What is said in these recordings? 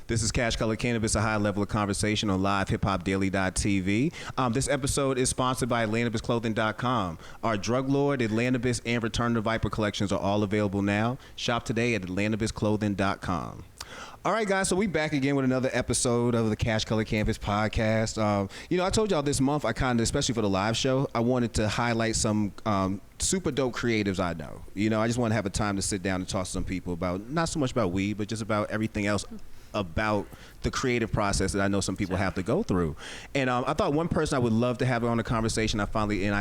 This is Cash Color Cannabis, a high level of conversation on livehipHopdaily.tv. This episode is sponsored by AtlanticBizClothing.com. Our Drug Lord, Atlanticbiz, and Return to Viper collections are all available now. Shop today at AtlanticBizClothing.com. All right, guys, so we back again with another episode of the Cash Color Canvas podcast. I told y'all this month, especially for the live show, I wanted to highlight some super dope creatives I know. I just want to have a time to sit down and talk to some people about, not so much about weed, but just about everything else about the creative process that I know some people have to go through. And I thought one person I would love to have on the conversation, I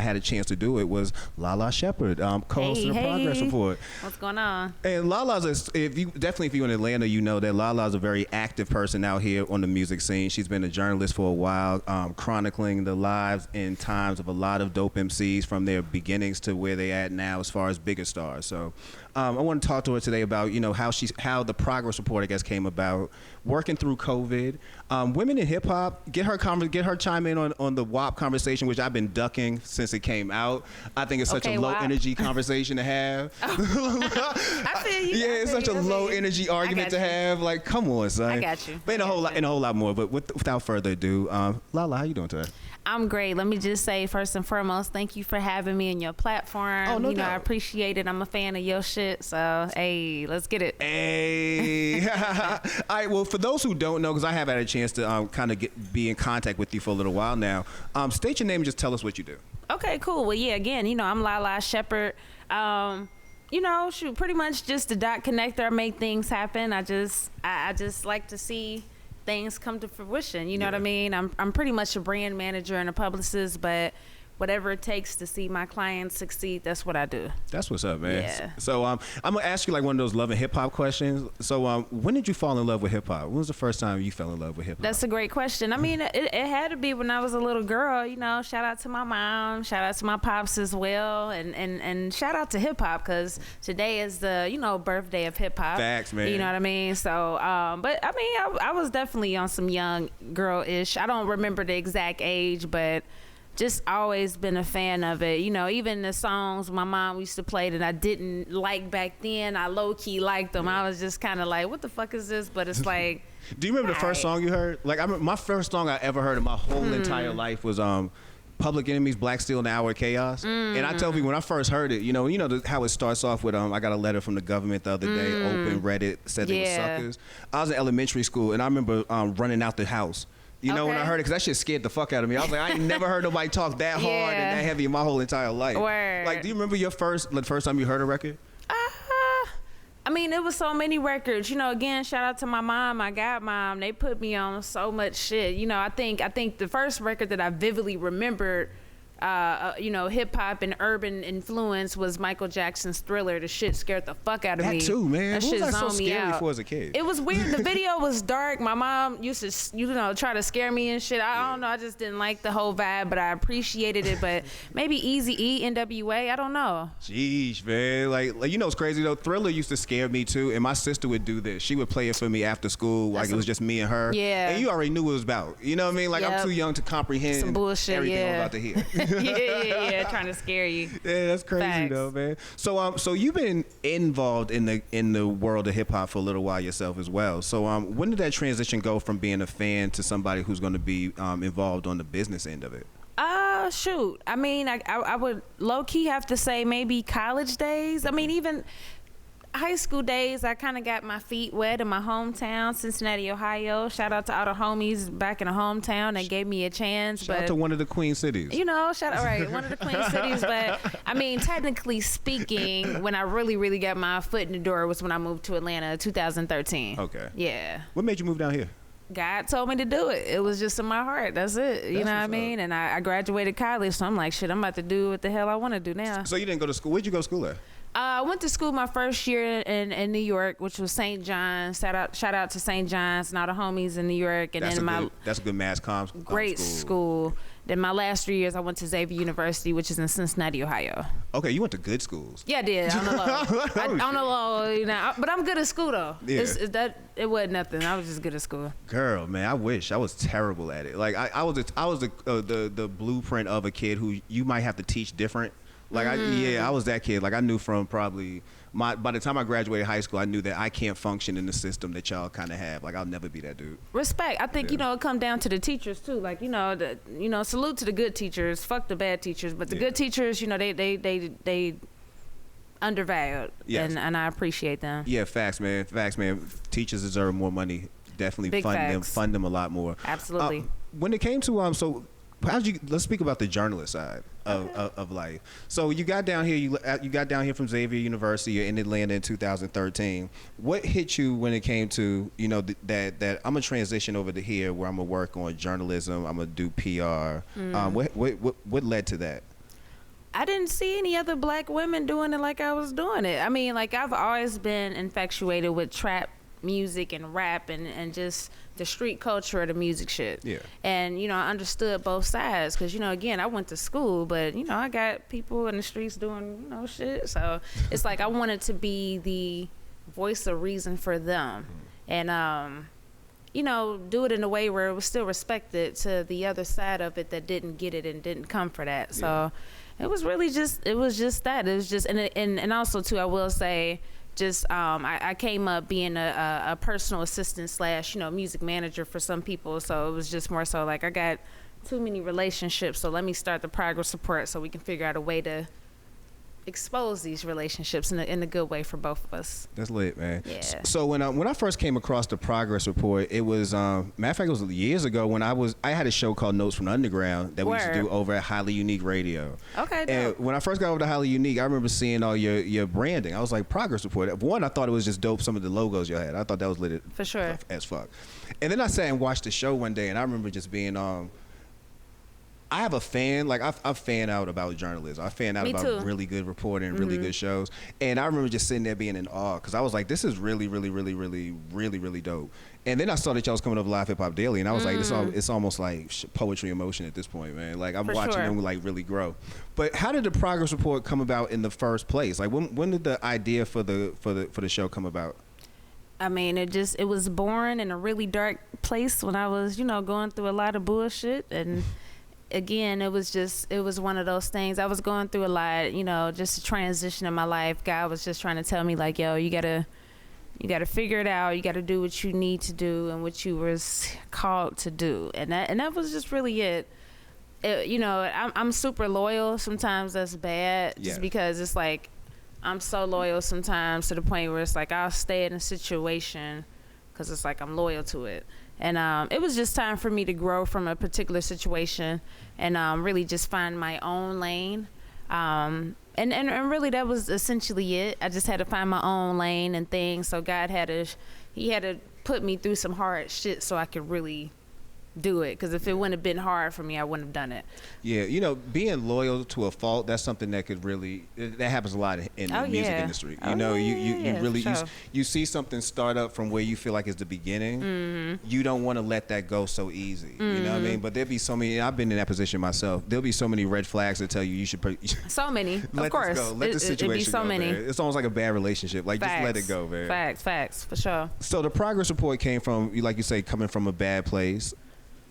had a chance to do it, was LaLaa Shepard, co-host of the Progress Report. What's going on? And LaLaa's, if you're in Atlanta, you know that LaLaa's a very active person out here on the music scene. She's been a journalist for a while, chronicling the lives and times of a lot of dope MCs from their beginnings to where they at now as far as bigger stars. So I want to talk to her today about, how the Progress Report, I guess, came about, working through COVID, women in hip hop. Get her chime in on the W.A.P conversation, which I've been ducking since it came out. I think it's such a low energy conversation to have. I feel you. Yeah, it's such a low energy argument to have. Like, come on, son. I got you. But a whole lot more. But without further ado, LaLaa, how you doing today? I'm great. Let me just say, first and foremost, thank you for having me in your platform. Oh, no doubt. I appreciate it. I'm a fan of your shit. So, hey, let's get it. Hey. All right. Well, for those who don't know, because I have had a chance to be in contact with you for a little while now, state your name and just tell us what you do. Okay, cool. Well, yeah, again, I'm LaLaa Shepard. Pretty much just a dot connector. I make things happen. I just like to see things come to fruition. You know what I mean? I'm pretty much a brand manager and a publicist, but whatever it takes to see my clients succeed, that's what I do. That's what's up, man. Yeah. So I'm gonna ask you like one of those love and hip hop questions. So when did you fall in love with hip hop? When was the first time you fell in love with hip hop? That's a great question. I mean, it had to be when I was a little girl. Shout out to my mom, shout out to my pops as well, and shout out to hip hop, because today is the birthday of hip hop. Facts, man. You know what I mean? So, but I mean, I was definitely on some young girl-ish. I don't remember the exact age, but just always been a fan of it. Even the songs my mom used to play that I didn't like back then, I low-key liked them. I was just kind of like, what the fuck is this? But it's like, do you remember the first song you heard? Like, I remember my first song I ever heard in my whole entire life was Public Enemy's Black Steel in the Hour of Chaos. And I tell people when I first heard it, how it starts off with I got a letter from the government the other day, open, read it, said they were suckers. I was in elementary school and I remember running out the house. When I heard it, because that shit scared the fuck out of me. I was like, I ain't never heard nobody talk that hard and that heavy in my whole entire life. Word. Like, do you remember the first time you heard a record? I mean, it was so many records. Again, shout out to my mom, my godmom. They put me on so much shit. I think the first record that I vividly remembered, hip hop and urban influence was Michael Jackson's Thriller. The shit scared the fuck out of me. That too, man. That shit was zoned so me scary out. for as a kid? It was weird. The video was dark. My mom used to, try to scare me and shit. I don't know. I just didn't like the whole vibe, but I appreciated it. But maybe Eazy-E, NWA. I don't know. Jeez, man. Like what's crazy though? Thriller used to scare me too, and my sister would do this. She would play it for me after school, like it was just me and her. Yeah. And you already knew what it was about. You know what I mean? Like, I'm too young to comprehend some bullshit. Everything I'm about to hear. Yeah, trying to scare you. Yeah, that's crazy. Facts. Though, man. So you've been involved in the world of hip hop for a little while yourself as well. So when did that transition go from being a fan to somebody who's going to be involved on the business end of it? Shoot. I mean, I would low key have to say maybe college days. I mean, even high school days, I kind of got my feet wet in my hometown, Cincinnati, Ohio. Shout out to all the homies back in the hometown that gave me a chance. Shout out to one of the Queen cities. One of the Queen cities. But I mean, technically speaking, when I really, really got my foot in the door was when I moved to Atlanta, 2013. Okay. Yeah. What made you move down here? God told me to do it. It was just in my heart. That's it. You know what I mean? And I graduated college, so I'm like, shit, I'm about to do what the hell I want to do now. So you didn't go to school? Where'd you go to school at? I went to school my first year in New York, which was St. John's. Shout out to St. John's and all the homies in New York. And that's a good mass comm great school. Then my last 3 years, I went to Xavier University, which is in Cincinnati, Ohio. Okay, you went to good schools. Yeah, I did. On the low. On the low, but I'm good at school though. Yeah. It wasn't nothing. I was just good at school. Girl, man, I wish I was terrible at it. Like I was the blueprint of a kid who you might have to teach different. Like I was that kid. Like I knew from probably by the time I graduated high school, I knew that I can't function in the system that y'all kind of have. Like I'll never be that dude. Respect. I think it come down to the teachers too. Like salute to the good teachers. Fuck the bad teachers. But the good teachers, they undervalued. Yes. And I appreciate them. Yeah, facts, man. Teachers deserve more money. Definitely Big facts. Fund them a lot more. Absolutely. When it came to let's speak about the journalist side of life. So you got down here, you got down here from Xavier University. You're in Atlanta in 2013. What hit you when it came to that I'm gonna transition over to here where I'm gonna work on journalism. I'm gonna do PR. What led to that? I didn't see any other black women doing it like I was doing it. I mean, like I've always been infatuated with trap music and rap and just the street culture of the music shit. Yeah. And I understood both sides because again, I went to school, but I got people in the streets doing shit. So it's like I wanted to be the voice of reason for them, and do it in a way where it was still respected to the other side of it that didn't get it and didn't come for that. So it was really just that. It was just and also too, I will say. I came up being a personal assistant / music manager for some people, so it was just more so like I got too many relationships, so let me start the progress report so we can figure out a way to expose these relationships in a good way for both of us. That's lit, man. Yeah. So when I first came across the progress report, it was matter of fact, it was years ago when I had a show called Notes from the Underground that we used to do over at Highly Unique Radio. Okay. And when I first got over to Highly Unique, I remember seeing all your branding. I was like, progress report. One, I thought it was just dope. Some of the logos you had, I thought that was lit for sure as fuck. And then I sat and watched the show one day, and I remember just being I have a fan, like I fan out about journalism. I fan out about really good reporting and really good shows. And I remember just sitting there being in awe because I was like, this is really, really, really, really, really, really dope. And then I saw that y'all was coming up live Hip Hop Daily, and I was like, it's almost like poetry in motion at this point, man. Like I'm watching them like really grow. But how did the progress report come about in the first place? Like when did the idea for the show come about? I mean, it was born in a really dark place when I was, going through a lot of bullshit. And again, it was one of those things. I was going through a lot, just a transition in my life. God was just trying to tell me like, yo, you gotta figure it out. You gotta do what you need to do and what you was called to do. And that was just really it. I'm super loyal. Sometimes that's bad just because it's like, I'm so loyal sometimes to the point where it's like I'll stay in a situation because it's like I'm loyal to it. And it was just time for me to grow from a particular situation and really just find my own lane. And really that was essentially it. I just had to find my own lane and things. So God had to put me through some hard shit so I could really do it, because if it wouldn't have been hard for me, I wouldn't have done it. Yeah, being loyal to a fault, that's something that could really, that happens a lot in the music industry. You really sure. you see something start up from where you feel like it's the beginning. You don't want to let that go so easy. You know what I mean? But there'll be so many, I've been in that position myself, there'll be so many red flags that tell you should so many let of course this go. Let the situation it'd be so go, many. Man. It's almost like a bad relationship, like facts. Just let it go, man. Facts for sure. So the progress report came from, like you say, coming from a bad place.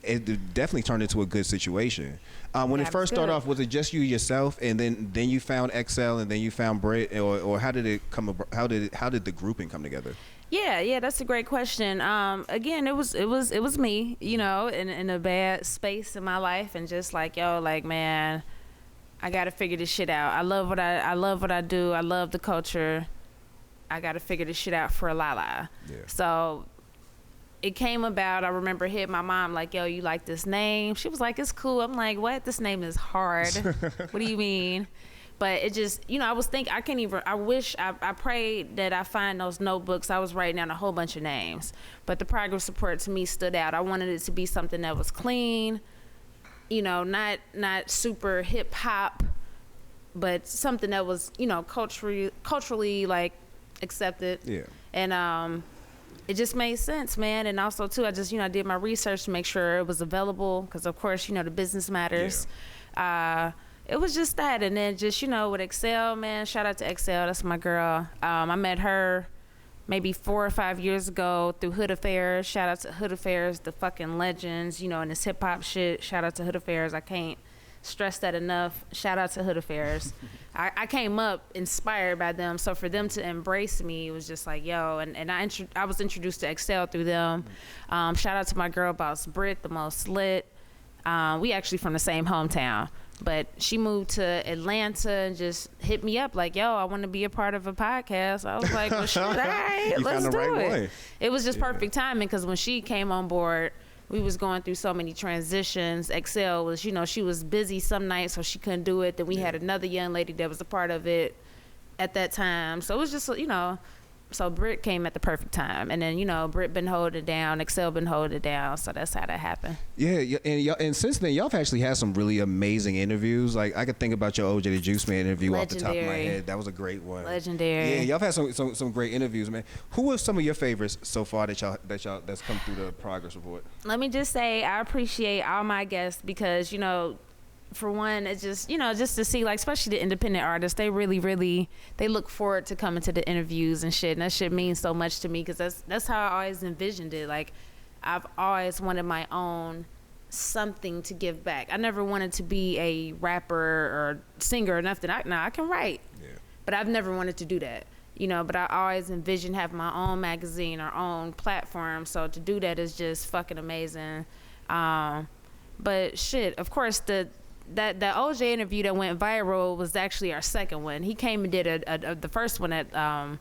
It definitely turned into a good situation. When it first started off, was it just you yourself, and then you found XL, and then you found Britt, or how did it come? How did the grouping come together? Yeah, that's a great question. Again, it was me, in a bad space in my life, and just like, man, I gotta figure this shit out. I love what I do. I love the culture. I gotta figure this shit out for LaLaa. Yeah. So it came about, I remember hitting my mom like, yo, you like this name? She was like, it's cool. I'm like, what? This name is hard. What do you mean? But it just, I was thinking, I prayed that I find those notebooks. I was writing down a whole bunch of names. But the progress report to me stood out. I wanted it to be something that was clean, not super hip hop, but something that was, culturally like accepted. Yeah. And it just made sense, man. And also too, I just, I did my research to make sure it was available, because of course, the business matters. Yeah. It was just that. And then just, with XL, man, shout out to XL. That's my girl. I met her maybe 4 or 5 years ago through Hood Affairs. Shout out to Hood Affairs, the fucking legends, in this hip hop shit. Shout out to Hood Affairs. I can't stress that enough. Shout out to Hood Affairs. I came up inspired by them, so for them to embrace me, it was just like, yo, and I was introduced to Excel through them. Shout out to my girl boss Britt, the most lit. We actually from the same hometown, but she moved to Atlanta and just hit me up like, yo, I want to be a part of a podcast. I was like, well, shit, all right, let's do it. Way. It was just perfect timing because when she came on board, we was going through so many transitions. Excel was, she was busy some nights, so she couldn't do it. Then we had another young lady that was a part of it at that time. So it was just, so Britt came at the perfect time. And then, Britt been holding it down, Excel been holding it down. So that's how that happened. Yeah, and since then, y'all have actually had some really amazing interviews. Like, I could think about your OJ the Juice Man interview off the top of my head. That was a great one. Legendary. Yeah, y'all have had some great interviews, man. Who are some of your favorites so far that's come through the progress report? Let me just say, I appreciate all my guests because, for one, it's just, just to see, like, especially the independent artists, they really, they look forward to coming to the interviews and shit. And that shit means so much to me because that's how I always envisioned it. Like, I've always wanted my own something to give back. I never wanted to be a rapper or singer or nothing. I can write, but I've never wanted to do that. But I always envisioned having my own magazine or own platform. So to do that is just fucking amazing. But shit, of course, that OJ interview that went viral was actually our second one. He came and did the first one at a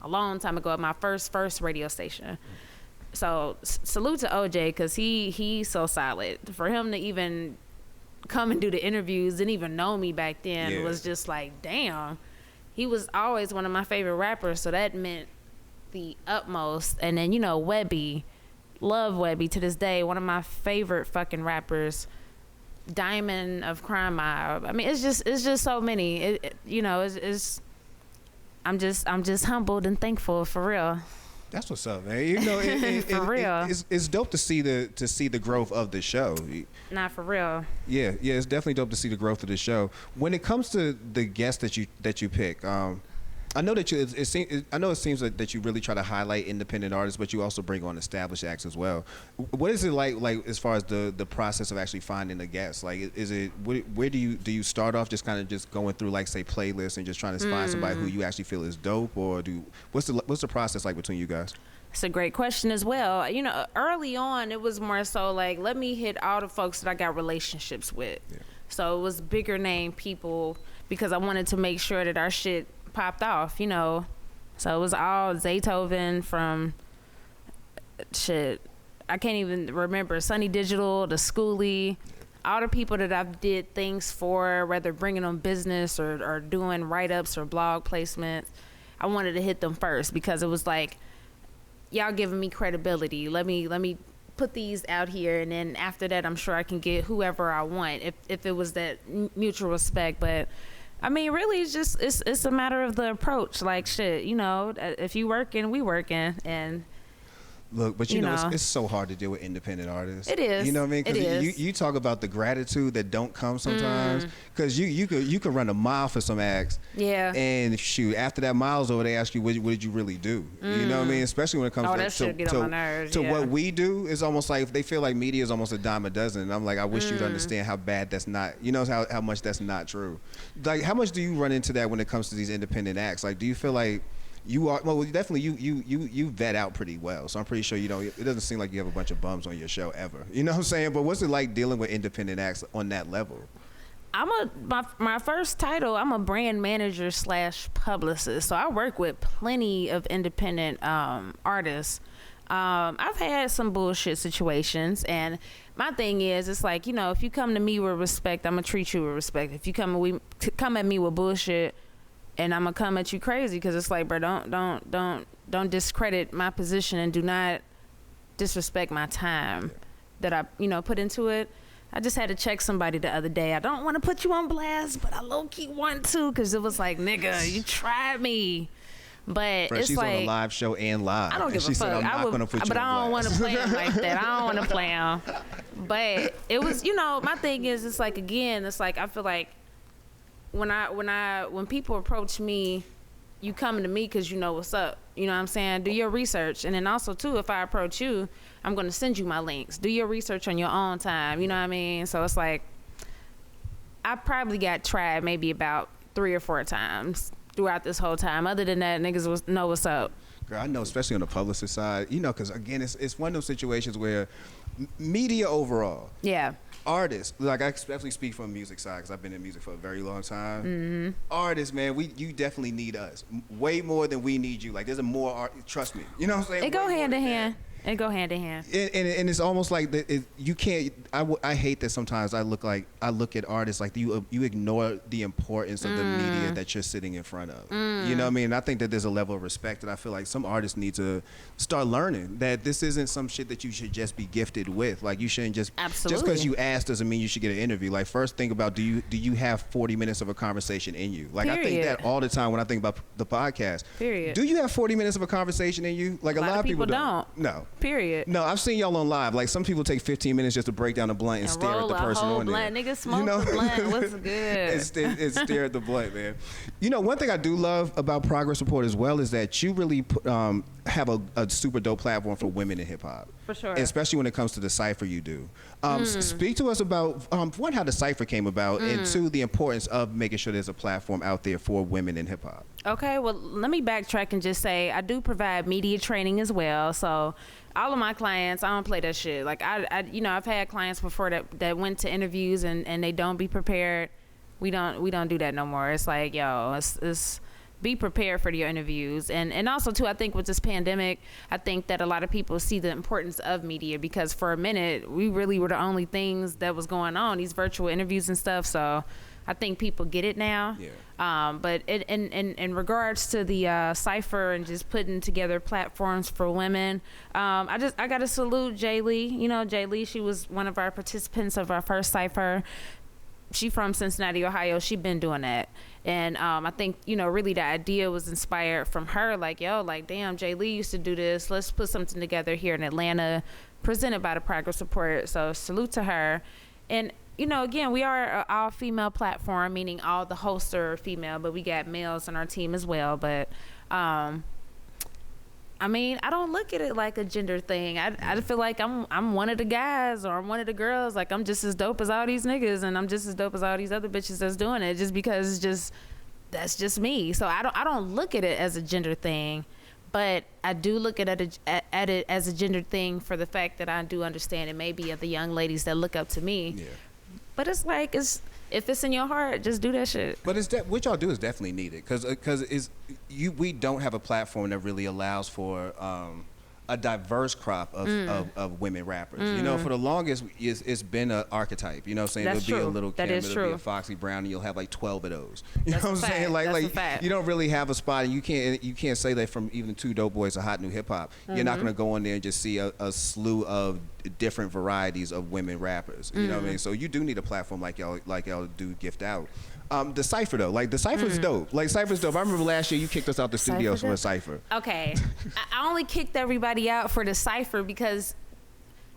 long time ago at my first radio station. So salute to OJ because he's so solid. For him to even come and do the interviews, didn't even know me back then, was just like, damn. He was always one of my favorite rappers, so that meant the utmost. And then W.A.P, love W.A.P to this day, one of my favorite fucking rappers. Diamond of Crime Mob. I mean, it's just so many. I'm just humbled and thankful for real. That's what's up, man. For real. It's dope to see the growth of the show. Not for real. Yeah, it's definitely dope to see the growth of the show. When it comes to the guests that you pick, I know that it seems that you really try to highlight independent artists, but you also bring on established acts as well. What is it like as far as the process of actually finding a guest? Like, where do you start off just kind of just going through, like, say, playlists and just trying to find somebody who you actually feel is dope, or what's the process like between you guys? It's a great question as well. Early on it was more so like, let me hit all the folks that I got relationships with. Yeah. So it was bigger name people because I wanted to make sure that our shit popped off, so it was all Zaytoven from shit, I can't even remember, Sunny Digital, the Schoolie, all the people that I've did things for, whether bringing them business or doing write-ups or blog placements. I wanted to hit them first because it was like, y'all giving me credibility, let me put these out here, and then after that I'm sure I can get whoever I want if it was that mutual respect. But I mean, really, it's a matter of the approach. Like, shit, if you working, we working. And look, but it's so hard to deal with independent artists. It is. You know what I mean? Because you talk about the gratitude that don't come sometimes. Because you could run a mile for some acts. Yeah. And shoot, after that mile's over, they ask you, what did you really do? You know what I mean? Especially when it comes to what we do. It's almost like they feel like media is almost a dime a dozen. And I'm like, I wish you'd understand how bad that's not. How much that's not true. Like, how much do you run into that when it comes to these independent acts? Like, do you feel like you are, well, definitely you vet out pretty well, so I'm pretty sure it doesn't seem like you have a bunch of bums on your show ever, you know what I'm saying? But what's it like dealing with independent acts on that level? My first title, I'm a brand manager / publicist, so I work with plenty of independent artists. I've had some bullshit situations, and my thing is, it's like, if you come to me with respect, I'm gonna treat you with respect. If you come at me with bullshit, and I'm gonna come at you crazy, because it's like, bro, don't discredit my position and do not disrespect my time that I put into it. I just had to check somebody the other day. I don't want to put you on blast, but I low-key want to, because it was like, nigga, you tried me. But Bro, it's she's like, on a live show and live. I don't give a fuck. Said, I'm not gonna put you but on I don't want to blast. play him like that. I don't want to play him. But it was, my thing is, it's like, again, it's like, I feel like when people approach me, you coming to me because you know what's up. You know what I'm saying? Do your research. And then also, too, if I approach you, I'm going to send you my links. Do your research on your own time. You know what I mean? So it's like, I probably got tried maybe about 3 or 4 times throughout this whole time. Other than that, niggas know what's up. Girl, I know, especially on the publicist side, you know, because again, it's one of those situations where media overall, Yeah. artists, like I especially speak from the music side because I've been in music for a very long time. Mm-hmm. Artists, man, you definitely need us way more than we need you. Like there's a more art. Trust me, you know what I'm saying? It go Way hand more in than hand. It go hand in hand. And it's almost like you can't. I hate that sometimes I look at artists like you ignore the importance of the media that you're sitting in front of. You know what I mean? And I think that there's a level of respect that I feel like some artists need to start learning that this isn't some shit that you should just be gifted with. Like you shouldn't just because you asked doesn't mean you should get an interview. Like first think about do you have 40 minutes of a conversation in you? Like Period. I think that all the time when I think about the podcast. Period. Do you have 40 minutes of a conversation in you? Like a lot of people don't. No. Period. No, I've seen y'all on live. Like some people take 15 minutes just to break down a blunt and stare at the person on there. Nigga smoke the blunt. What's good? and stare at the blunt, man. You know, one thing I do love about Progress Report as well is that you really have a super dope platform for women in hip hop. For sure. Especially when it comes to the cipher you do. Speak to us about one, how the cipher came about, and two, the importance of making sure there's a platform out there for women in hip hop. Okay, well, let me backtrack and just say I do provide media training as well. So all of my clients, I don't play that shit. Like I you know, I've had clients before that went to interviews and they don't be prepared. We don't do that no more. It's like, yo, it's be prepared for your interviews. And also too, I think with this pandemic, I think that a lot of people see the importance of media because for a minute we really were the only things that was going on, these virtual interviews and stuff. So I think people get it now. Yeah. But in regards to the cipher and just putting together platforms for women, I got to salute Jay Lee. You know, Jay Lee, she was one of our participants of our first cipher. She from Cincinnati, Ohio. She been doing that. And I think, you know, really the idea was inspired from her. Like, yo, like, damn, Jay Lee used to do this. Let's put something together here in Atlanta, presented by the Progress Report. So salute to her. And, you know, again, we are an all-female platform, meaning all the hosts are female, but we got males on our team as well. But, I mean, I don't look at it like a gender thing. I feel like I'm one of the guys or I'm one of the girls. Like, I'm just as dope as all these niggas and I'm just as dope as all these other bitches that's doing it just because that's just me. So I don't look at it as a gender thing. But I do look at it as a gender thing for the fact that I do understand it may be of the young ladies that look up to me. Yeah. But it's like, if it's in your heart, just do that shit. But what y'all do is definitely needed because we don't have a platform that really allows for a diverse crop of women rappers. You know, for the longest, it's been an archetype. You know what I'm saying? That's There'll be true. a little Kim, that is there'll true. be a Foxy Brown, and you'll have like 12 of those. You That's know what I'm saying? That's a fact. You don't really have a spot, and you can't say that from even Two Dope Boys or Hot New Hip Hop. You're not gonna go in there and just see a slew of different varieties of women rappers. You know what I mean? So you do need a platform like y'all do gift out. The cipher though, like the cipher's dope. Like cipher's dope. I remember last year you kicked us out the studios for a cipher. Okay, I only kicked everybody out for the cipher because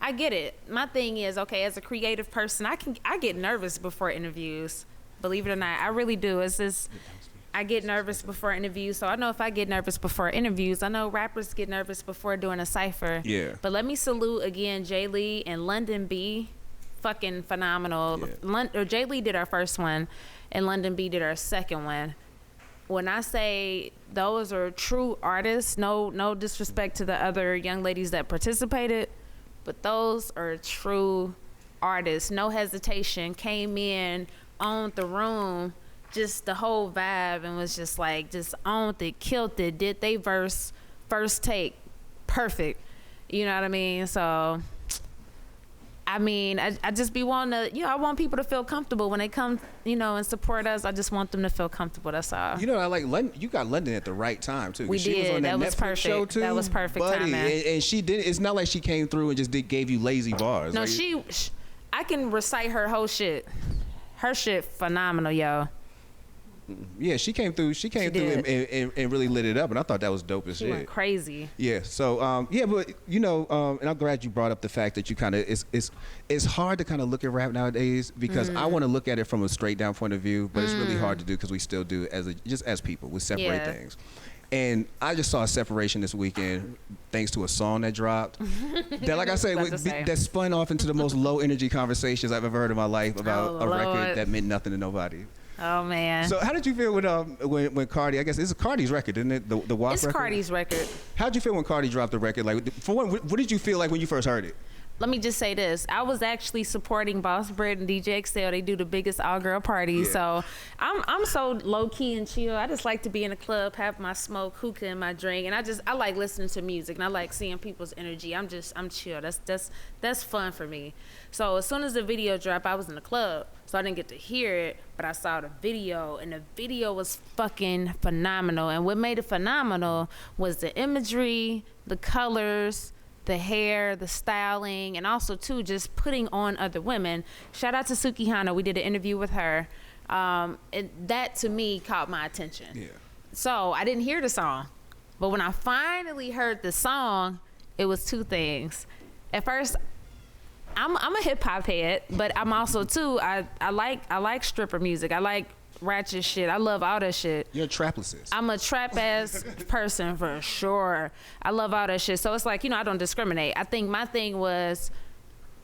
I get it. My thing is, okay, as a creative person, I get nervous before interviews. Believe it or not, I really do. It's just I get nervous before interviews. So I know if I get nervous before interviews, I know rappers get nervous before doing a cipher. Yeah. But let me salute again Jay Lee and London B. Fucking phenomenal. Yeah. Jay Lee did our first one, and London B did our second one. When I say those are true artists, no disrespect to the other young ladies that participated, but those are true artists. No hesitation. Came in, owned the room, just the whole vibe, and was just like, just owned it, killed it, did they verse, first take, perfect. You know what I mean? So I mean, I just be wanting to, I want people to feel comfortable when they come, and support us. I just want them to feel comfortable. That's all. I like London. You got London at the right time too. We she did. Was on that was Netflix perfect. Show too, that was perfect buddy. timing. And she did. It's not like she came through and just gave you lazy bars. No, like, I can recite her whole shit. Her shit phenomenal, yo. Yeah, she came through. She came through and really lit it up, and I thought that was dope as shit. She went crazy. Yeah. So but and I'm glad you brought up the fact that you kind of it's hard to kind of look at rap nowadays because I want to look at it from a straight down point of view, but it's really hard to do because we still do just as people we separate things. And I just saw a separation this weekend thanks to a song that dropped. That, like I said, that spun off into the most low energy conversations I've ever heard in my life about a record that meant nothing to nobody. Oh man. So how did you feel when Cardi? I guess it's Cardi's record, isn't it? The W.A.P. It's record? Cardi's record. How did you feel when Cardi dropped the record? Like, for one, what did you feel like when you first heard it? Let me just say this. I was actually supporting Boss Bread and DJ XL. They do the biggest all-girl party. Yeah. So I'm so low-key and chill. I just like to be in a club, have my smoke, hookah, and my drink. And I like listening to music, and I like seeing people's energy. I'm chill. That's fun for me. So as soon as the video dropped, I was in the club. So I didn't get to hear it, but I saw the video, and the video was fucking phenomenal. And what made it phenomenal was the imagery, the colors, the hair, the styling, and also too just putting on other women. Shout out to Suki Hana. We did an interview with her. That to me caught my attention. Yeah. So I didn't hear the song, but when I finally heard the song, it was two things. At first, I'm a hip hop head, but I'm also too I like stripper music. I like ratchet shit. I love all that shit. You're a traplicist. I'm a trap ass person for sure. I love all that shit. So it's like, I don't discriminate. I think my thing was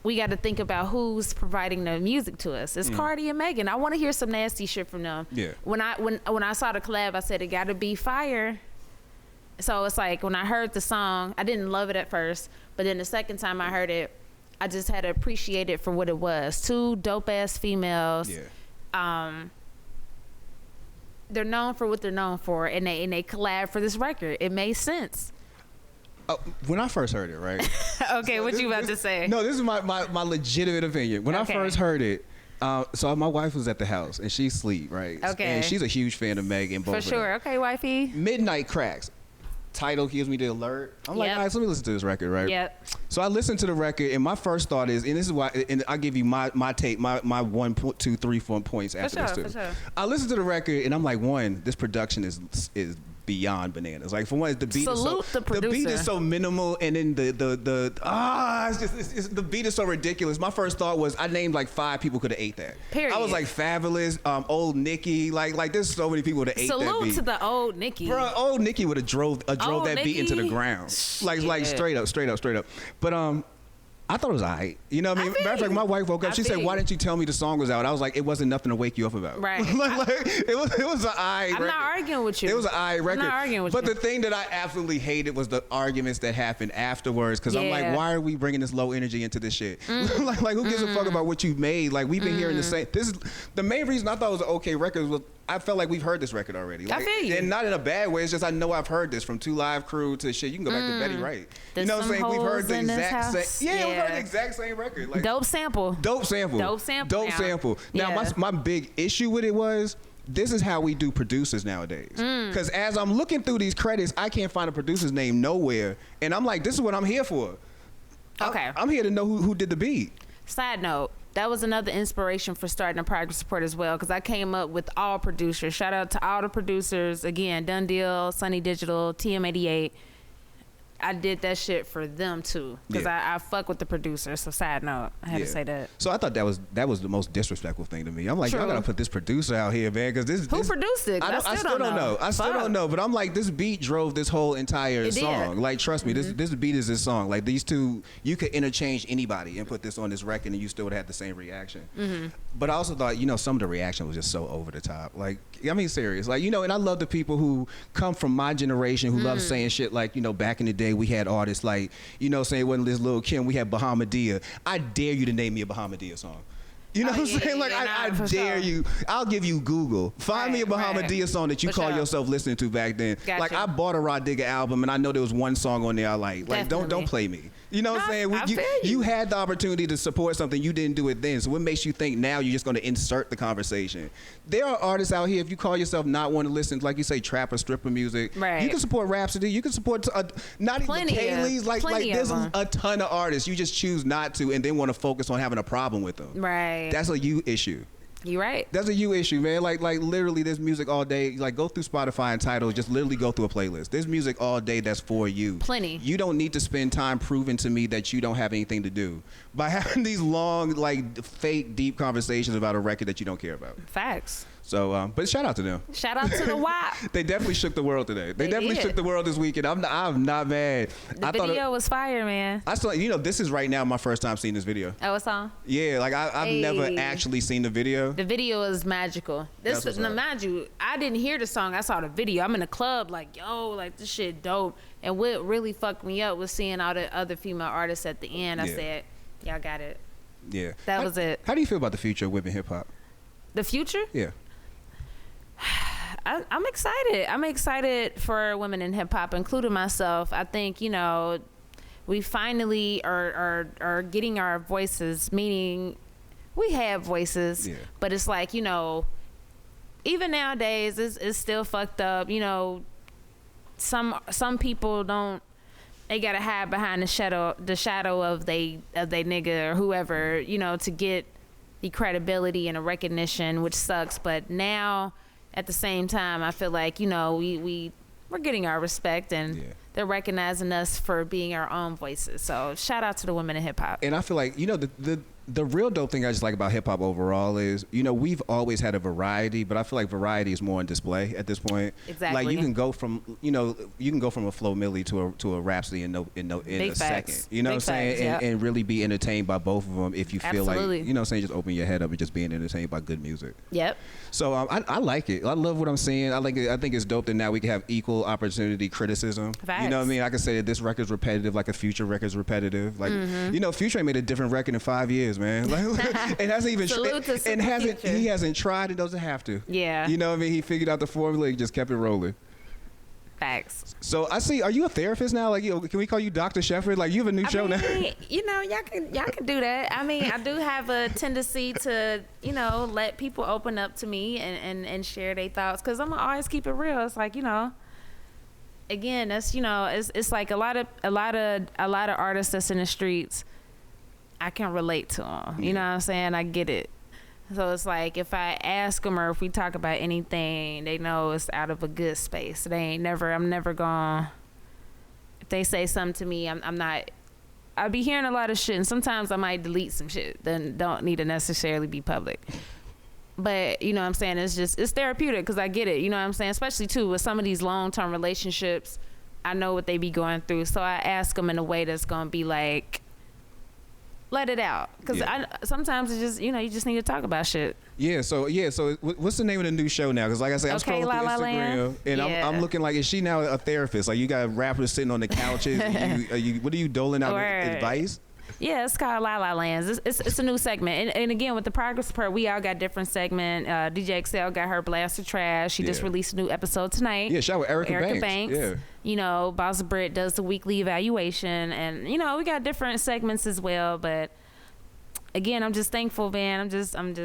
we got to think about who's providing the music to us. It's Cardi and Megan. I want to hear some nasty shit from them. Yeah. When I saw the collab, I said it got to be fire. So it's like when I heard the song, I didn't love it at first, but then the second time I heard it, I just had to appreciate it for what it was. Two dope ass females. Yeah. They're known for what they're known for, and they collab for this record. It made sense. When I first heard it, right? Okay, so what you about to say? No, this is my legitimate opinion. When I first heard it, so my wife was at the house, and she's asleep, right? Okay. And she's a huge fan of Megan. For sure. Okay, wifey. Midnight cracks. Title gives me the alert. I'm like, all right, so let me listen to this record, right? Yep. So I listened to the record, and my first thought is, and this is why, and I'll give you my take, my 1, 2, 3, 4 points after this too. For sure. I listened to the record, and I'm like, one, this production is beyond bananas. Like, for one, the beat the beat is so minimal, and then the beat is so ridiculous. My first thought was, I named like 5 people could have ate that. Period. I was like, Fabulous, Old Nikki, like there's so many people that ate that beat. Salute to the Old Nikki. Bro, Old Nikki would have drove that beat into the ground. Like straight up. But I thought it was alright. You know what I mean? Matter of fact, my wife woke up. She said, "Why didn't you tell me the song was out?" I was like, "It wasn't nothing to wake you up about." Right. It was an alright record. I'm not arguing with you. It was an alright record. I'm not arguing with you. But the thing that I absolutely hated was the arguments that happened afterwards. Because I'm like, why are we bringing this low energy into this shit? like who gives a fuck about what you made? Like, we've been hearing the same. This is the main reason I thought it was an okay record was I felt like we've heard this record already. Like, I feel you. And not in a bad way. It's just I know I've heard this from 2 Live Crew to shit. You can go back to Betty Wright. There's you know what I'm saying? We've heard the exact same. Yeah, we've heard the exact same record. Like, Dope sample. Now, my big issue with it was, this is how we do producers nowadays. Because as I'm looking through these credits, I can't find a producer's name nowhere. And I'm like, this is what I'm here for. Okay. I'm here to know who did the beat. Side note, that was another inspiration for starting a project support as well, because I came up with all producers. Shout out to all the producers. Again, Done Deal, Sunny Digital, TM88. I did that shit for them too, because I fuck with the producer. So side note, I had to say that. So I thought that was the most disrespectful thing to me. I'm like, y'all gotta put this producer out here, man, because this. Who produced it? I still don't know. I still don't know. But I'm like, this beat drove this whole entire song. Like, trust me, this beat is this song. Like, these two, you could interchange anybody and put this on this record, and you still would have the same reaction. But I also thought, some of the reaction was just so over the top. Like, I mean, serious. Like, and I love the people who come from my generation who love saying shit like, back in the day we had artists like, saying it wasn't this Lil' Kim, we had Bahamadia. I dare you to name me a Bahamadia song. You know what I'm saying? Like, I dare you. I'll give you Google. Find me a Bahamadia song that you call yourself listening to back then. Like, I bought a Rod Digger album, and I know there was one song on there I like. Like, don't play me. You know what I'm saying? You had the opportunity to support something. You didn't do it then. So what makes you think now you're just going to insert the conversation? There are artists out here, if you call yourself not one to listen, like you say, trap or stripper music, you can support Rhapsody. You can support not even Kaylee's. Like there's a ton of artists. You just choose not to and then want to focus on having a problem with them. Right. That's a you issue. You're right. That's a you issue, man. Like literally, there's music all day. Like, go through Spotify and Tidal. Just literally go through a playlist. There's music all day that's for you. Plenty. You don't need to spend time proving to me that you don't have anything to do by having these long, like, fake, deep conversations about a record that you don't care about. Facts. So, but shout out to them. Shout out to the W.A.P. They definitely shook the world today. They definitely did. shook the world this weekend. I'm not mad. The video was fire, man. I saw, this is right now my first time seeing this video. Oh, what song? Yeah, like I've never actually seen the video. The video is magical. Mind you, I didn't hear the song. I saw the video. I'm in the club like, yo, like this shit dope. And what really fucked me up was seeing all the other female artists at the end. I said, y'all got it. Yeah. That was it. How do you feel about the future of women hip hop? The future? Yeah. I'm excited. I'm excited for women in hip hop, including myself. I think, we finally are getting our voices, meaning we have voices, but it's like, even nowadays it's still fucked up. Some people don't, they gotta hide behind the shadow of they nigga or whoever, to get the credibility and a recognition, which sucks. But now at the same time, I feel like, we're getting our respect and they're recognizing us for being our own voices. So shout out to the women in hip hop. And I feel like, the real dope thing I just like about hip hop overall is, we've always had a variety, but I feel like variety is more on display at this point. Exactly. Like you can go from a Flo Milli to a Rhapsody in a second. You know what I'm saying? And really be entertained by both of them if you feel like, just open your head up and just being entertained by good music. Yep. So I like it. I love what I'm seeing. I think it's dope that now we can have equal opportunity criticism. Facts. You know what I mean? I can say that this record's repetitive, like a Future record's repetitive. Like Future ain't made a different record in 5 years, man. Like, it hasn't even he hasn't tried and doesn't have to. Yeah. You know what I mean? He figured out the formula and just kept it rolling. Facts. So I see. Are you a therapist now? Like, can we call you Dr. Shepard? Like, you have a new show now. Y'all can do that. I mean, I do have a tendency to, let people open up to me and share their thoughts, because I'm gonna always keep it real. It's like, again, that's it's like a lot of artists that's in the streets, I can relate to them. You know what I'm saying? I get it. So it's like if I ask them or if we talk about anything, they know it's out of a good space. I'm never gonna, if they say something to me, I'm not, I be hearing a lot of shit, and sometimes I might delete some shit that don't need to necessarily be public. But, you know what I'm saying, it's therapeutic because I get it, you know what I'm saying? Especially, too, with some of these long-term relationships, I know what they be going through. So I ask them in a way that's going to be like, let it out. Because sometimes it's just, you just need to talk about shit. So what's the name of the new show now? Because like I said, I'm scrolling through Instagram, and I'm looking like, is she now a therapist? Like, you got rappers sitting on the couches, and what are you doling out advice? Yeah, it's called LaLaa Lands. It's a new segment. And again, with the Progress Report, we all got different segment. DJ Excel got her Blast of Trash. She just released a new episode tonight. Yeah, shout out with Erica Banks. Yeah. Boss Britt does the weekly evaluation. And, we got different segments as well. But, again, I'm just thankful, man.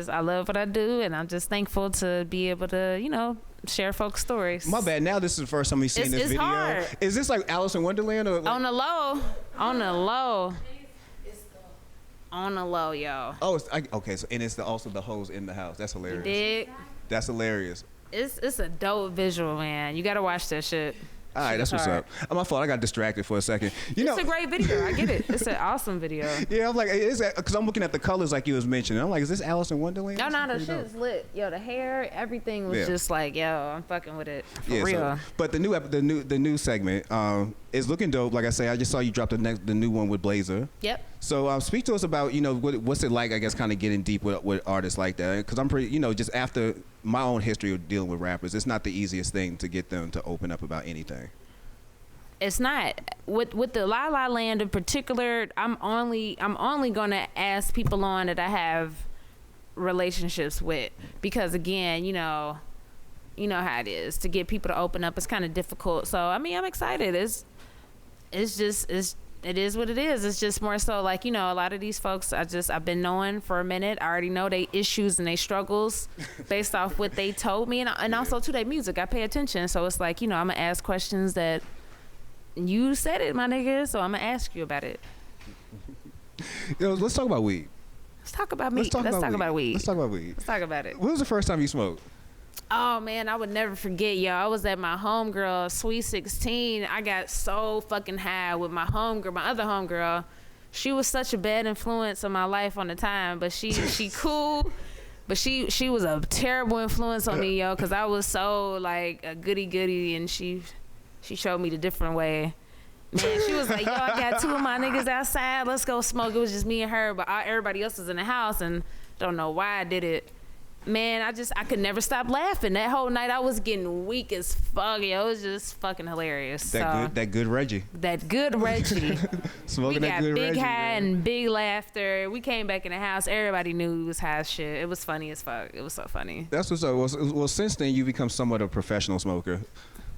I love what I do. And I'm just thankful to be able to, share folks' stories. My bad. Now this is the first time we've seen this video. Hard. Is this like Alice in Wonderland? Or like? On the low. On the low, yo. Oh, okay. So, and it's also the hoes in the house. That's hilarious. You dig? That's hilarious. It's a dope visual, man. You gotta watch that shit. All right, that's what's up. My fault. I got distracted for a second. It's a great video. I get it. It's an awesome video. Yeah, I'm like, because I'm looking at the colors like you was mentioning. I'm like, is this Alice in Wonderland? No, the shit is lit. Yo, the hair, everything was just like, yo, I'm fucking with it for real. But the new segment is looking dope. Like I say, I just saw you drop the new one with Blazer. Yep. So speak to us about what's it like, I guess, kind of getting deep with artists like that, because I'm pretty just after my own history of dealing with rappers, it's not the easiest thing to get them to open up about anything. It's not. With the LaLaa Land in particular, I'm only gonna ask people on that I have relationships with, because again, you know how it is to get people to open up. It's kind of difficult. So I mean, I'm excited. It is what it is. It's just more so like, a lot of these folks I've been knowing for a minute. I already know they issues and they struggles based off what they told me, and also to their music. I pay attention, so it's like, I'm gonna ask questions that you said it, my nigga, so I'm gonna ask you about it. Let's talk about weed. Let's talk about weed. Let's talk about weed. Let's talk about weed. Let's talk about it. When was the first time you smoked? Oh man, I would never forget, yo. I was at my homegirl, Sweet 16. I got so fucking high with my other homegirl. She was such a bad influence on my life on the time, but she cool. But she was a terrible influence on me, yo, because I was so like a goody, and she showed me the different way. Man, she was like, yo, I got 2 of my niggas outside. Let's go smoke. It was just me and her, but everybody else was in the house, and don't know why I did it. Man, I could never stop laughing. That whole night I was getting weak as fuck. Yo, it was just fucking hilarious. That good Reggie. That good Reggie. Smoking we that got good big Reggie. high and big laughter. We came back in the house. Everybody knew we was high as shit. It was funny as fuck. It was so funny. That's what's up. Well, since then you become somewhat a professional smoker.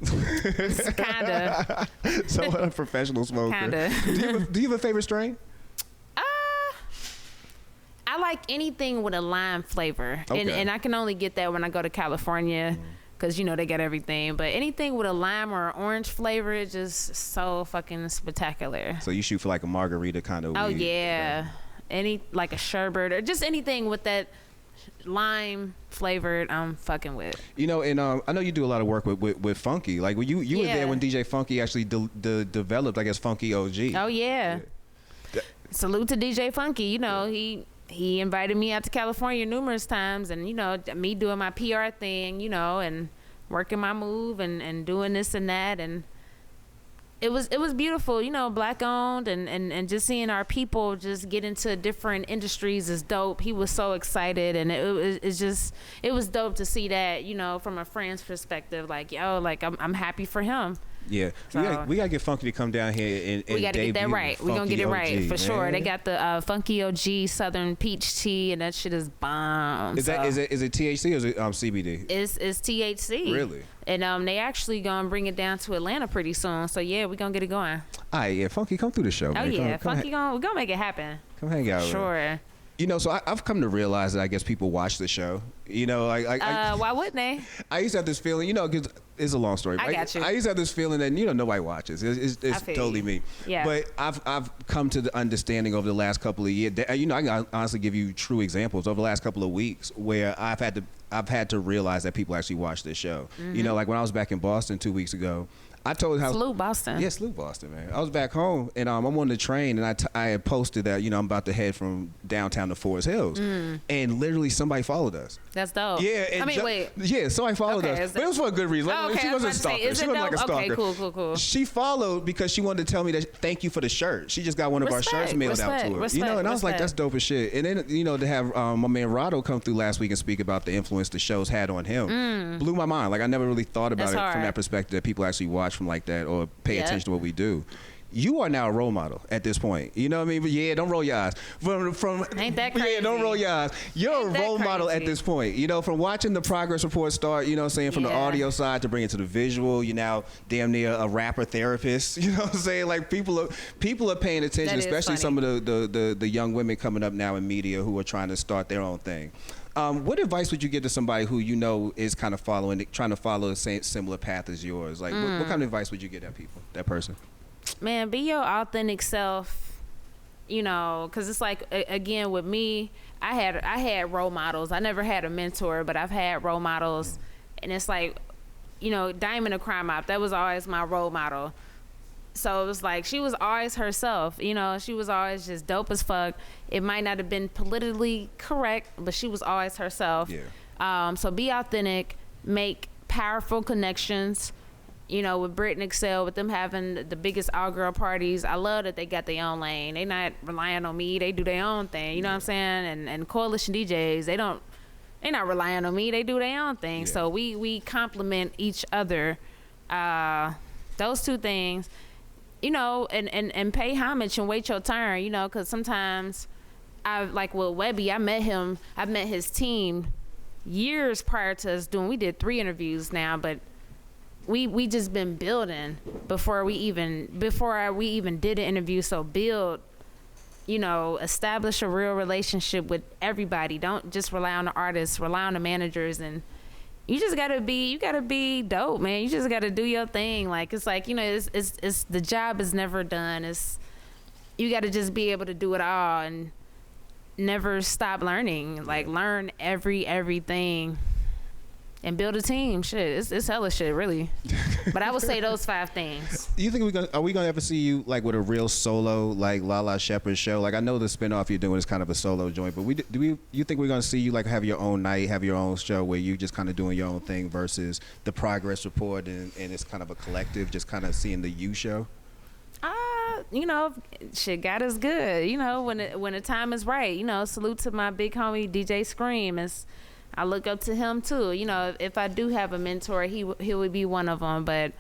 Kinda. Somewhat a professional smoker. Kinda. Do you have a favorite strain? I like anything with a lime flavor, Okay. and I can only get that when I go to California, because you know they got everything. But anything with a lime or orange flavor is just so fucking spectacular. So you shoot for like a margarita kind of. Oh weed. yeah, like a sherbet or just anything with that lime flavored. I'm fucking with. You know, and I know you do a lot of work with Funky. Like you were there when DJ Funky actually developed, I guess, Funky OG. Oh yeah. Salute to DJ Funky. You know he invited me out to California numerous times, and you know me doing my PR thing, you know, and working my move and doing this and that, and it was beautiful, you know, black owned, and just seeing our people just get into different industries is dope. He was so excited, and it was dope to see that, you know, from a friend's perspective, like, yo, like I'm happy for him. Yeah, So, we gotta get Funky to come down here and we gotta get that debut right. We're gonna get it Funky right OG, for man. sure. They got the Funky OG Southern Peach Tea, and that shit is bomb. Is it THC or is it CBD? It's THC. Really? And they actually gonna bring it down to Atlanta pretty soon. So yeah, we gonna get it going. All right, yeah, Funky, come through the show, Oh man. yeah, come Funky we're gonna make it happen. come hang out. Sure. Man. You know, so I've come to realize that I guess people watch the show. You know, Why wouldn't they? I used to have this feeling, you know, because it's a long story. I got you. I used to have this feeling that, you know, nobody watches. It's feel totally you. me. Yeah. But I've come to the understanding over the last couple of years. That, you know, I can honestly give you true examples over the last couple of weeks where I've had to realize that people actually watch this show. Mm-hmm. You know, like when I was back in Boston 2 weeks ago, I told how Salute Boston. Yeah, salute Boston, man. I was back home, and I'm on the train, and I had posted that, you know, I'm about to head from downtown to Forest Hills, and literally somebody followed us. That's dope. Yeah, and I mean, wait. Yeah, somebody followed Okay, us, but it was for a good reason. Oh, okay, She I was wasn't a about to say, stalker. is She it wasn't like a dope? stalker. Okay, cool. She followed because she wanted to tell me that thank you for the shirt. She just got one of our shirts mailed out to her. You know, and I was like, that's dope as shit. And then, you know, to have my man Rado come through last week and speak about the influence the shows had on him blew my mind. Like I never really thought about That's it from hard. that perspective, that people actually watch from like that or pay Yeah. attention to what we do. You are now a role model at this point. You know what I mean? But yeah, don't roll your eyes. From Ain't that Yeah, don't crazy? roll your eyes. You're Ain't a that role model at crazy? this point. You know, from watching the progress report start, you know what I'm saying, from the Yeah. audio side to bring it to the visual, you're now damn near a rapper therapist. You know what I'm saying? Like people are paying attention, That is especially funny. some of the young women coming up now in media who are trying to start their own thing. What advice would you give to somebody who you know is kind of trying to follow the same similar path as yours? Like, what kind of advice would you give that person? Man, be your authentic self, you know, because it's like, again, with me, I had role models. I never had a mentor, but I've had role models, and it's like, you know, Diamond a Crime Op, that was always my role model. So it was like, she was always herself, you know, she was always just dope as fuck. It might not have been politically correct, but she was always herself. Yeah. So be authentic, make powerful connections. You know, with Brit and Excel, with them having the biggest all-girl parties, I love that they got their own lane. They not relying on me. They do their own thing. You know what I'm saying? And Coalition DJs, they not relying on me. They do their own thing. Yeah. So we complement each other. Those two things, you know, and pay homage and wait your turn. You know, because sometimes like with Webby, I met his team years prior to us doing. We did 3 interviews now, but we just been building before we even did an interview. So build, you know, establish a real relationship with everybody. Don't just rely on the artists, rely on the managers, and you gotta be dope, man. You just gotta do your thing. Like, it's like, you know, it's the job is never done. You gotta just be able to do it all and never stop learning. Like, learn everything. and build a team. Shit, it's hella shit, really. But I would say those 5 things. You think are we gonna ever see you like with a real solo like LaLaa Shepard show? Like I know the spinoff you're doing is kind of a solo joint, but you think we're gonna see you like have your own night, have your own show where you just kind of doing your own thing versus the progress report and it's kind of a collective, just kind of seeing the you show? You know, shit, God is good. You know, when the time is right. You know, salute to my big homie DJ Scream. I look up to him too. You know, if I do have a mentor, he would be one of them. But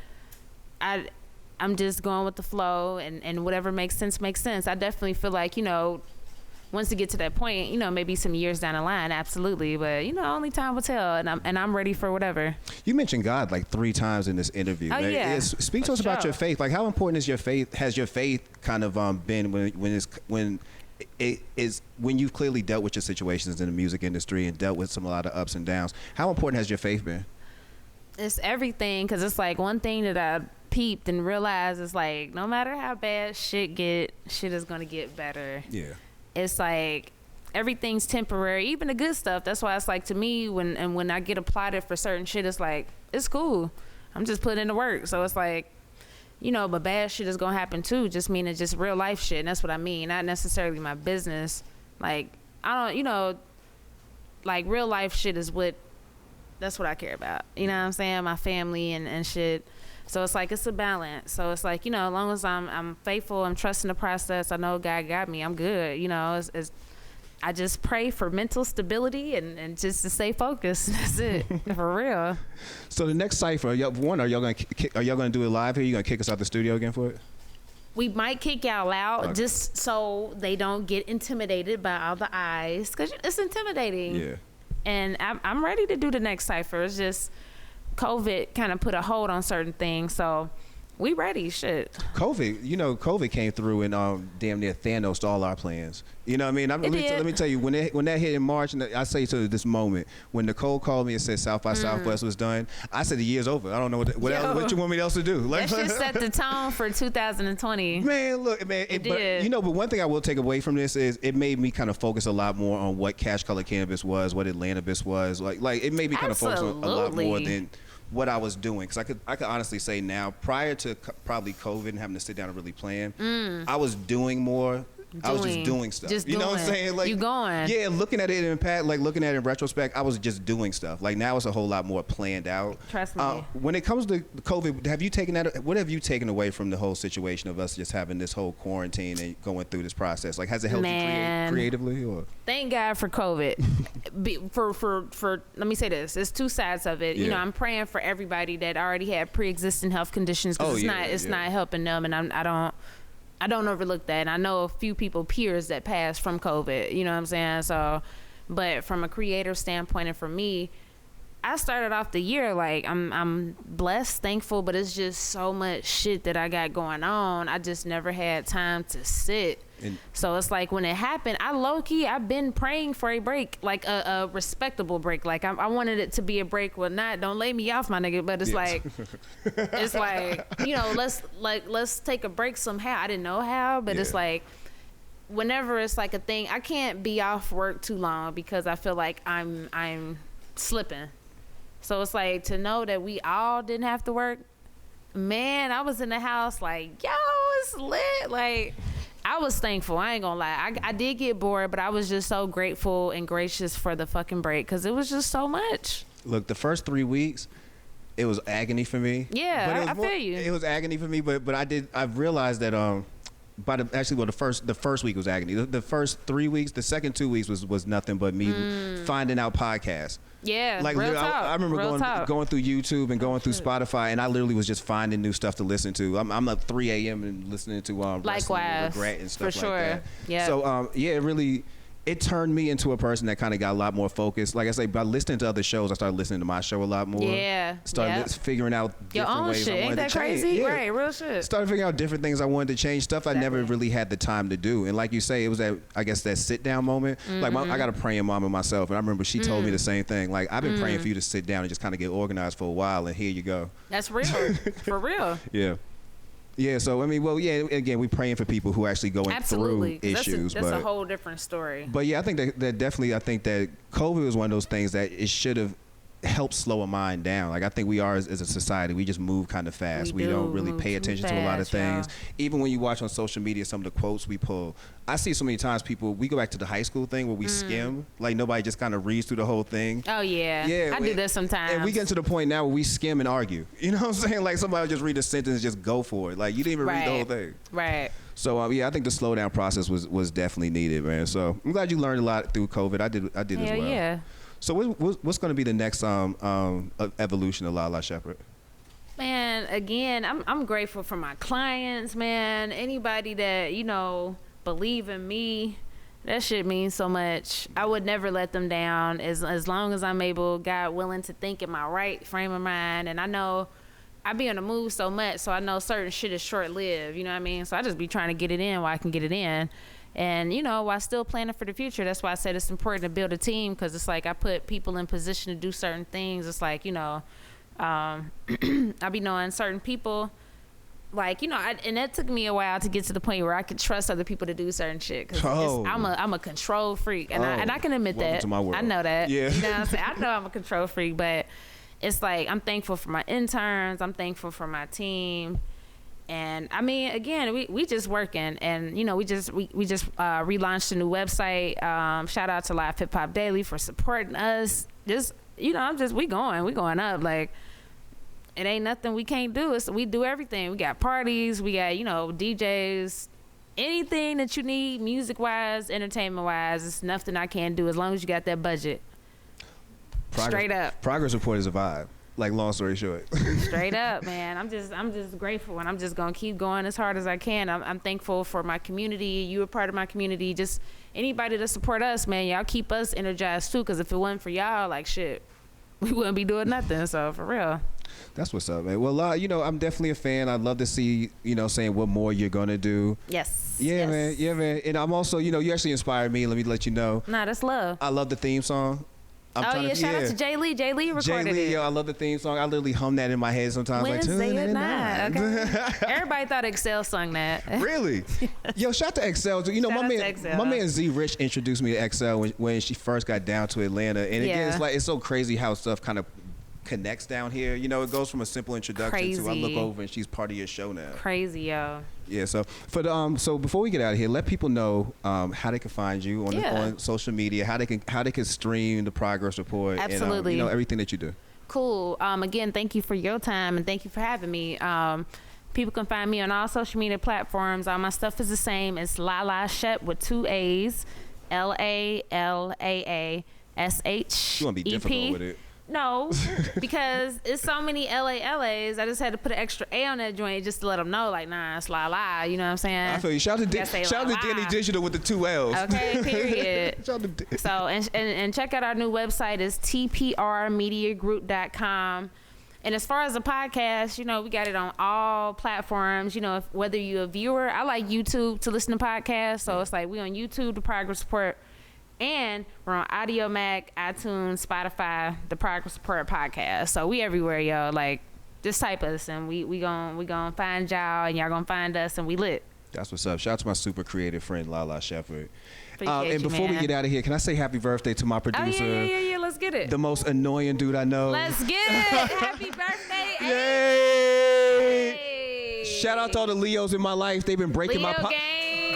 I'm just going with the flow, and whatever makes sense makes sense. I definitely feel like, you know, once you get to that point, you know, maybe some years down the line, absolutely. But you know, only time will tell, and I'm ready for whatever. You mentioned God like 3 times in this interview. Oh, yeah. Speak to us about your faith. Like, how important is your faith? Has your faith kind of been when you've clearly dealt with your situations in the music industry and dealt with a lot of ups and downs? How important has your faith been? It's everything, because it's like one thing that I peeped and realized is like no matter how bad shit is gonna get better. Yeah. It's like everything's temporary, even the good stuff. That's why it's like, to me, when I get applauded for certain shit, it's like, it's cool. I'm just putting in the work. So it's like, you know, but bad shit is gonna happen too. Just meaning just real life shit. And that's what I mean. Not necessarily my business. Like, I don't, you know, like real life shit is that's what I care about. You know what I'm saying? My family and shit. So it's like, it's a balance. So it's like, you know, as long as I'm faithful, I'm trusting the process, I know God got me, I'm good. You know, I just pray for mental stability and just to stay focused. That's it, for real. So the next cypher, are y'all gonna do it live here? You gonna kick us out the studio again for it? We might kick y'all out just so they don't get intimidated by all the eyes, because it's intimidating. Yeah. And I'm ready to do the next cypher. It's just COVID kind of put a hold on certain things, so we ready. Shit. COVID came through and damn near Thanos all our plans. You know what I mean? Let me tell you, when that hit in March, and I say to this moment, when Nicole called me and said South by Southwest was done, I said the year's over. I don't know what you want me else to do. Like, that shit set the tone for 2020. Man, look, man. But one thing I will take away from this is it made me kind of focus a lot more on what Cash Color Cannabis was, what Atlanta-bis was. Like it made me kind of focus on a lot more than what I was doing, because I could honestly say now, prior to probably COVID and having to sit down and really plan, I was doing more. I was just doing stuff. You know what I'm saying? Like, you going? Yeah, looking at it in retrospect, I was just doing stuff. Like, now it's a whole lot more planned out. Trust me. When it comes to COVID, what have you taken away from the whole situation of us just having this whole quarantine and going through this process? Like, has it helped you creatively? Or? Thank God for COVID. for let me say this: there's 2 sides of it. Yeah. You know, I'm praying for everybody that already had pre-existing health conditions, because it's not helping them, and I don't overlook that. And I know a few peers that passed from COVID, you know what I'm saying? So, but from a creator standpoint, and for me, I started off the year like I'm blessed, thankful, but it's just so much shit that I got going on. I just never had time to sit. So it's like when it happened, I've been praying for a break, like a respectable break. Like I wanted it to be a break. Well, don't lay me off, my nigga. But it's it's like, you know, let's take a break somehow. I didn't know how, but it's like, whenever it's like a thing, I can't be off work too long because I feel like I'm slipping. So it's like, to know that we all didn't have to work, man, I was in the house like, yo, it's lit. Like, I was thankful. I ain't gonna lie. I did get bored, but I was just so grateful and gracious for the fucking break, because it was just so much. Look, the first 3 weeks, it was agony for me. Yeah, I feel you. It was agony for me, but I've realized that the first week was agony. The first 3 weeks, the second 2 weeks was nothing but me finding out podcasts. Yeah, like real talk. I remember going through YouTube and going through Spotify, and I literally was just finding new stuff to listen to. I'm up 3 a.m. and listening to Likewise, Regret and stuff for sure. Like that. Yeah. So it turned me into a person that kind of got a lot more focused. Like I say, by listening to other shows, I started listening to my show a lot more. Yeah. Started figuring out different ways shit. I wanted Ain't that to change. crazy? Yeah. Right, real shit. Started figuring out different things I wanted to change, stuff I never really had the time to do. And like you say, it was that sit down moment. Like I got a praying mama myself, and I remember she told me the same thing. Like, I've been praying for you to sit down and just kind of get organized for a while, and here you go. That's real. For real. Yeah. Yeah, so again, we're praying for people who are actually going through issues. That's a whole different story. But yeah, I think that COVID was one of those things that it should have helps slow a mind down. Like I think we are as a society, we just move kind of fast. We don't really pay attention to a lot of things. Even when you watch on social media some of the quotes we pull, I see so many times we go back to the high school thing where we skim, like nobody just kind of reads through the whole thing. Oh yeah, I do this sometimes. And we get to the point now where we skim and argue. You know what I'm saying? Like somebody will just read a sentence and just go for it. Like you didn't even read the whole thing. Right. So yeah, I think the slowdown process was definitely needed, man. So I'm glad you learned a lot through COVID. I did as well. Yeah. So what's going to be the next evolution of LaLaa Shepard? Man, again, I'm grateful for my clients, man. Anybody that, believe in me, that shit means so much. I would never let them down as long as I'm able, God willing, to think in my right frame of mind. And I know I be on the move so much, so I know certain shit is short-lived, you know what I mean? So I just be trying to get it in while I can get it in. And, while still planning for the future, that's why I said it's important to build a team, because it's like I put people in position to do certain things. It's like, I be knowing certain people, like, and that took me a while to get to the point where I could trust other people to do certain shit. Because I'm a control freak, and I can admit that. To my world. I know that. Yeah. You know what I'm saying? I know I'm a control freak, but it's like I'm thankful for my interns. I'm thankful for my team. And I mean, again, we just working, and we just relaunched a new website. Shout out to Live Hip Hop Daily for supporting us. Just we going up. Like it ain't nothing we can't do. We do everything. We got parties. We got DJs. Anything that you need, music wise, entertainment wise, it's nothing I can't do as long as you got that budget. Straight up. Progress report is a vibe. Like, long story short. Straight up, man. I'm just grateful, and I'm just gonna keep going as hard as I can. I'm thankful for my community. You are part of my community. Just anybody to support us, man. Y'all keep us energized too, because if it wasn't for y'all, like shit, we wouldn't be doing nothing. So for real. That's what's up, man. Well, I'm definitely a fan. I'd love to see, saying what more you're gonna do. Yes. Yeah, yes. Man. Yeah, man. And I'm also, you actually inspired me. Let me let you know. Nah, that's love. I love the theme song. Shout out to Jay Lee. Jay Lee recorded it. Yo, I love the theme song. I literally hum that in my head sometimes. Wednesday at 9. Okay. Everybody thought Excel sung that. Really? Yo, shout out to Excel. My man Z Rich introduced me to Excel when she first got down to Atlanta. And again, it's so crazy how stuff kind of connects down here. It goes from a simple introduction to I look over and she's part of your show now. Crazy, yo. Yeah, so so before we get out of here, let people know how they can find you on social media, how they can stream the progress report. Absolutely. And everything that you do. Cool. Again, thank you for your time and thank you for having me. People can find me on all social media platforms. All my stuff is the same. It's LaLaa Shep with 2 A's, LaLaa SHEP. You want to be difficult with it. No, because it's so many LAs. I just had to put an extra A on that joint just to let them know, like, nah, it's LaLaa. You know what I'm saying? I feel you. Shout out to Danny Digital with the 2 L's. Okay, period. So, and check out our new website is tprmediagroup.com. And as far as the podcast, we got it on all platforms. Whether you're a viewer, I like YouTube to listen to podcasts. So it's like we on YouTube, the Progress Report. And we're on Audio Mac, iTunes, Spotify, the Progress Report podcast. So we everywhere, yo. Like, just type us, and we gon' find y'all, and y'all gonna find us, and we lit. That's what's up. Shout out to my super creative friend, LaLaa Shepard. And before we get out of here, can I say happy birthday to my producer? Oh, yeah. Let's get it. The most annoying dude I know. Let's get it. Happy birthday. Yay! Shout out to all the Leos in my life. They've been breaking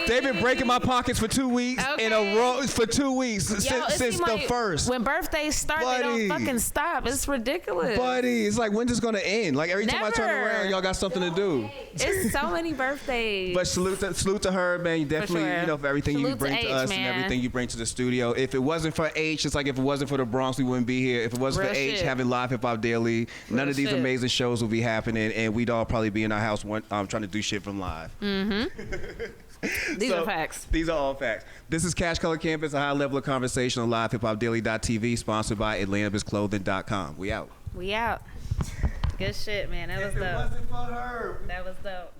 They've been breaking my pockets for 2 weeks in a row. For 2 weeks since the first. When birthdays start, they don't fucking stop. It's ridiculous. Buddy, it's like, when's this gonna end? Like every time I turn around, y'all got something to do. It's so many birthdays. But salute to her, man. You definitely, for everything you bring to us and everything you bring to the studio. If it wasn't for H, it's like if it wasn't for the Bronx, we wouldn't be here. If it wasn't for H having Live Hip Hop Daily, none of these amazing shows would be happening, and we'd all probably be in our house trying to do shit from live. Mm-hmm. These are facts. These are all facts. This is Cash Color Campus, a high level of conversation on LiveHipHopDaily.tv, sponsored by AtlantaBizClothing.com. We out. Good shit, man. That was dope. If it wasn't for her. That was dope.